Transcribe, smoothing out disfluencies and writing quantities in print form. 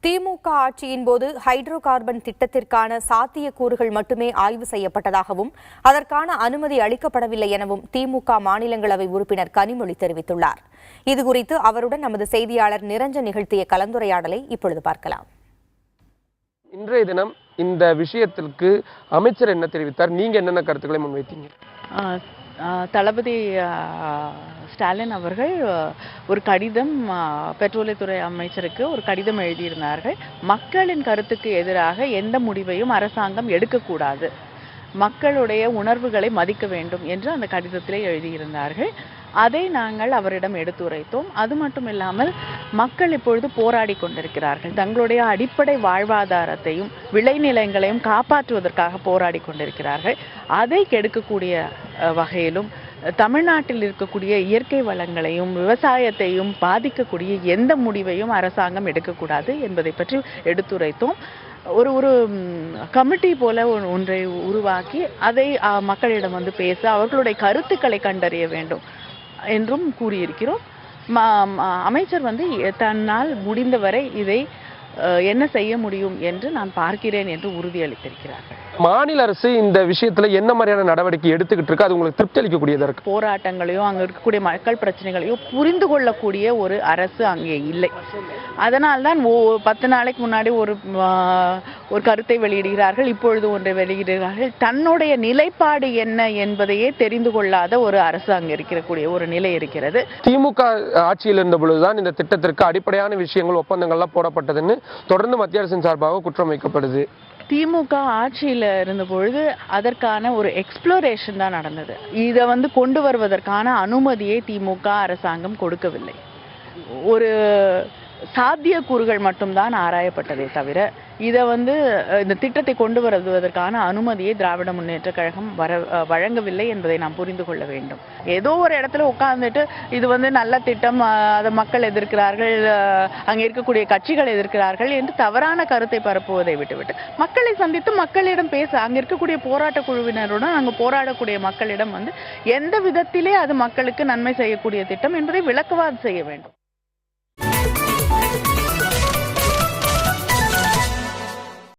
திமுக ஆட்சியின் போது hydro carbon திட்டத்திற்கான சாத்தியக்கூறுகள் மட்டுமே ஆய்வு செய்யப்பட்டதாகவும் அதற்கான அனுமதி அளிக்கப்படவில்லை எனவும் திமுக மாநிலங்களவை உறுப்பினர் கனிமொழி தெரிவித்துள்ளார். இதுகுறித்து அவருடன் நமது செய்தியாளர் நிரஞ்சன் நிகழ்த்திய கலந்துரையாடலை இப்பொழுது பார்க்கலாம். இன்றைய தினம் இந்த விஷயத்திற்கு அமைச்சர் என்ன தெரிவித்தார்? நீங்க என்னென்ன கருத்துக்களை முன்வைத்தீங்க? தளபதி ஸ்டாலின் அவர்கள் ஒரு கடிதம் பெட்ரோலியத்துறை அமைச்சருக்கு ஒரு கடிதம் எழுதியிருந்தார்கள். மக்களின் கருத்துக்கு எதிராக எந்த முடிவையும் அரசாங்கம் எடுக்கக்கூடாது, மக்களுடைய உணர்வுகளை மதிக்க வேண்டும் என்று அந்த கடிதத்திலே எழுதியிருந்தார்கள். அதை நாங்கள் அவரிடம் எடுத்துரைத்தோம். அது மட்டும் இல்லாமல் மக்கள் இப்பொழுது போராடி கொண்டிருக்கிறார்கள். தங்களுடைய அடிப்படை வாழ்வாதாரத்தையும் விளைநிலங்களையும் காப்பாற்றுவதற்காக போராடி கொண்டிருக்கிறார்கள். அதை கெடுக்கக்கூடிய வகையிலும் தமிழ்நாட்டில் இருக்கக்கூடிய இயற்கை வளங்களையும் விவசாயத்தையும் பாதிக்கக்கூடிய எந்த முடிவையும் அரசாங்கம் எடுக்கக்கூடாது என்பதை பற்றி எடுத்துரைத்தோம். ஒரு கமிட்டி போல ஒன்றை உருவாக்கி அதை மக்களிடம் வந்து பேச அவர்களுடைய கருத்துக்களை கண்டறிய வேண்டும் என்றும் கூறியிருக்கிறோம். அமைச்சர் வந்து தன்னால் முடிந்தவரை இதை என்ன செய்ய முடியும் என்று நான் பார்க்கிறேன் என்று உறுதியளித்திருக்கிறார்கள். மாநில அரசு இந்த விஷயத்துல என்ன மாதிரியான நடவடிக்கை எடுத்துக்கிட்டு இருக்கு? அது உங்களுக்கு திருப்தி அளிக்கக்கூடியதா இருக்கு? போராட்டங்களையோ அங்க இருக்கக்கூடிய மக்கள் பிரச்சனைகளையோ புரிந்து கொள்ளக்கூடிய ஒரு அரசு அங்கே இல்லை. அதனால்தான் 10 நாளைக்கு முன்னாடி ஒரு கருத்தை வெளியிடுகிறார்கள், இப்பொழுது ஒன்றை வெளியிடுகிறார்கள். தன்னுடைய நிலைப்பாடு என்ன என்பதையே தெரிந்து கொள்ளாத ஒரு அரசு அங்கே இருக்கக்கூடிய ஒரு நிலை இருக்கிறது. திமுக ஆட்சியில் இருந்த பொழுதுதான் இந்த திட்டத்திற்கு அடிப்படையான விஷயங்கள் ஒப்பந்தங்கள்லாம் போடப்பட்டதுன்னு தொடர்ந்து மத்திய அரசின் சார்பாக குற்றம் வைக்கப்படுது. திமுக ஆட்சியில் இருந்த பொழுது அதற்கான ஒரு எக்ஸ்ப்ளோரேஷன் தான் நடந்தது. இதை வந்து கொண்டு வருவதற்கான அனுமதியை திமுக அரசாங்கம் கொடுக்கவில்லை. ஒரு சாத்தியக்கூறுகள் மட்டும்தான் ஆராயப்பட்டதே தவிர இதை வந்து இந்த திட்டத்தை கொண்டு வருவதற்கான அனுமதியை திராவிட முன்னேற்ற கழகம் வழங்கவில்லை என்பதை நாம் புரிந்து கொள்ள வேண்டும். ஏதோ ஒரு இடத்துல உட்கார்ந்துட்டு இது வந்து நல்ல திட்டம், அதை மக்கள் எதிர்க்கிறார்கள், அங்கே இருக்கக்கூடிய கட்சிகள் எதிர்க்கிறார்கள் என்று தவறான கருத்தை பரப்புவதை விட்டுவிட்டு மக்களை சந்தித்து மக்களிடம் பேச, அங்கே இருக்கக்கூடிய போராட்ட குழுவினருடன் அங்கே போராடக்கூடிய மக்களிடம் வந்து எந்த விதத்திலே அது மக்களுக்கு நன்மை செய்யக்கூடிய திட்டம் என்பதை விளக்கவாது செய்ய வேண்டும்.